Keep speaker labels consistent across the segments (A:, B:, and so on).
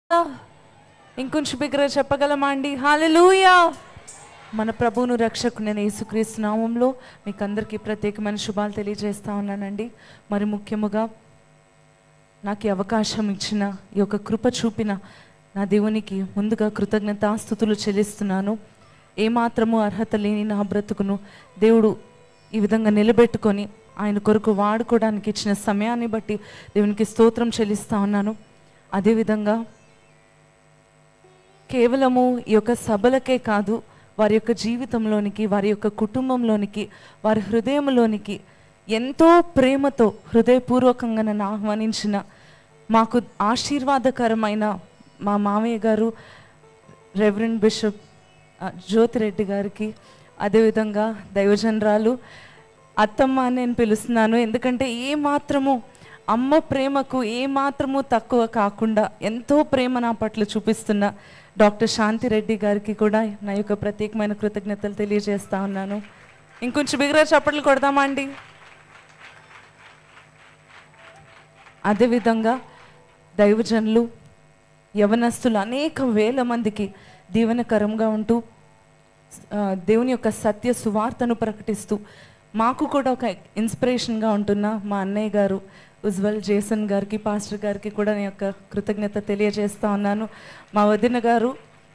A: ఇంకొంచెం బిగ్గరగా చెప్పగలమా అండి? హల్లెలూయా! మన ప్రభువును రక్షకుడైన యేసుక్రీస్తు నామంలో మీకు అందరికీ ప్రత్యేకమైన శుభాలు తెలియజేస్తా ఉన్నానండి. మరి ముఖ్యముగా నాకు ఈ అవకాశం ఇచ్చిన, ఈ యొక్క కృప చూపిన నా దేవునికి ముందుగా కృతజ్ఞతాస్తుతులు చెల్లిస్తున్నాను. ఏమాత్రము అర్హత లేని నా బ్రతుకును దేవుడు ఈ విధంగా నిలబెట్టుకొని ఆయన కొరకు వాడుకోవడానికి ఇచ్చిన సమయాన్ని బట్టి దేవునికి స్తోత్రం చెల్లిస్తా ఉన్నాను. అదేవిధంగా కేవలము ఈ యొక్క సభలకే కాదు, వారి యొక్క జీవితంలోనికి, వారి యొక్క కుటుంబంలోనికి, వారి హృదయంలోనికి ఎంతో ప్రేమతో హృదయపూర్వకంగా నన్ను ఆహ్వానించిన మాకు ఆశీర్వాదకరమైన మా మామయ్య గారు రెవరెండ్ బిషప్ జ్యోతిరెడ్డి గారికి, అదేవిధంగా దైవజనరాలు అత్తమ్మ అని నేను పిలుస్తున్నాను. ఎందుకంటే ఏ మాత్రము అమ్మ ప్రేమకు ఏ మాత్రము తక్కువ కాకుండా ఎంతో ప్రేమ నా పట్ల చూపిస్తున్న డాక్టర్ శాంతిరెడ్డి గారికి కూడా నా యొక్క ప్రత్యేకమైన కృతజ్ఞతలు తెలియజేస్తా ఉన్నాను. ఇంకొంచెం బిగ్గరగా చప్పట్లు కొడదామా అండి? అదేవిధంగా దైవజనులు, యవనస్తులు అనేక వేల మందికి దీవెనకరంగా ఉంటూ దేవుని యొక్క సత్య సువార్తను ప్రకటిస్తూ మాకు కూడా ఒక ఇన్స్పిరేషన్గా ఉంటున్న మా అన్నయ్య గారు ఉజ్వల్ జేసన్ గారికి, పాస్టర్ గారికి కూడా నేను యొక్క కృతజ్ఞత తెలియజేస్తూ ఉన్నాను. మా వదిన గారు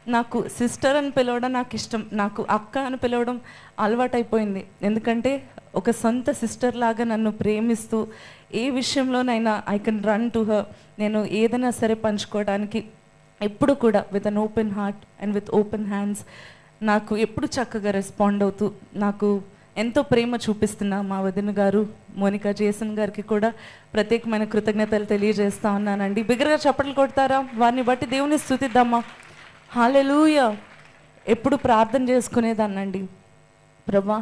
A: నాకు సిస్టర్ అని పిలవడం నాకు ఇష్టం, నాకు అక్క అని పిలవడం అలవాటైపోయింది. ఎందుకంటే ఒక సొంత సిస్టర్ లాగా నన్ను ప్రేమిస్తూ ఏ విషయంలోనైనా I can run to her, నేను ఏదైనా సరే పంచుకోవడానికి ఎప్పుడు కూడా with an open heart and with open hands నాకు ఎప్పుడు చక్కగా రెస్పాండ్ అవుతూ నాకు ఎంతో ప్రేమ చూపిస్తున్న మా వదిన గారు మోనికా జేసన్ గారికి కూడా ప్రత్యేకమైన కృతజ్ఞతలు తెలియజేస్తా ఉన్నానండి. బిగ్గరగా చప్పట్లు కొడతారా? వారిని బట్టి దేవుని స్తుతిద్దామా? హల్లెలూయా! ఎప్పుడు ప్రార్థన చేసుకునేదాన్నండి, ప్రభా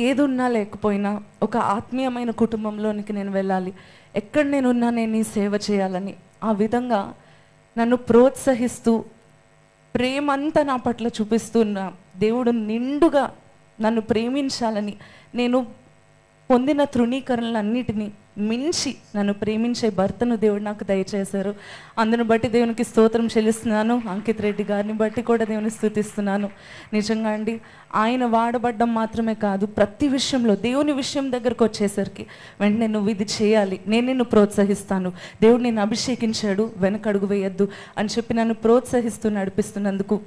A: ఏది ఉన్నా లేకపోయినా ఒక ఆత్మీయమైన కుటుంబంలోనికి నేను వెళ్ళాలి, ఎక్కడ నేనున్నా నేను నీ సేవ చేయాలని. ఆ విధంగా నన్ను ప్రోత్సహిస్తూ ప్రేమంతా నా పట్ల చూపిస్తున్న దేవుడు నిండుగా నన్ను ప్రేమించాలని, నేను పొందిన తృణీకరణలన్నిటినీ మించి నన్ను ప్రేమించే భర్తను దేవుడు నాకు దయచేశారు. అందును బట్టి దేవునికి స్తోత్రం చెల్లిస్తున్నాను. అంకిత్ రెడ్డి గారిని బట్టి కూడా దేవుని స్తుతిస్తున్నాను. నిజంగా అండి, ఆయన వాడబడ్డం మాత్రమే కాదు, ప్రతి విషయంలో దేవుని విషయం దగ్గరకు వచ్చేసరికి వెంటనే నువ్వు ఇది చేయాలి, నేను నిన్ను ప్రోత్సహిస్తాను, దేవుడు నిన్ను అభిషేకించాడు, వెనకడుగు వేయద్దు అని చెప్పి నన్ను ప్రోత్సహిస్తూ నడిపిస్తున్నందుకు,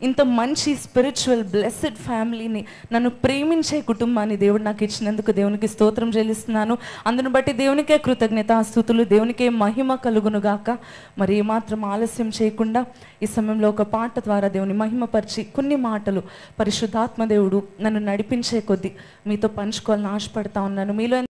A: ఇంత మంచి స్పిరిచువల్ బ్లెస్సెడ్ ఫ్యామిలీని, నన్ను ప్రేమించే కుటుంబాన్ని దేవుడు నాకు ఇచ్చినందుకు దేవునికి స్తోత్రం చెల్లిస్తున్నాను. అందును బట్టి దేవునికే కృతజ్ఞతాస్తుతులు, దేవునికే మహిమ కలుగునుగాక. మరి ఏమాత్రం ఆలస్యం చేయకుండా ఈ సమయంలో ఒక పాట ద్వారా దేవుని మహిమపరిచి కొన్ని మాటలు పరిశుద్ధాత్మ దేవుడు నన్ను నడిపించే కొద్దీ మీతో పంచుకోవాలని ఆశపడతా ఉన్నాను. మీలో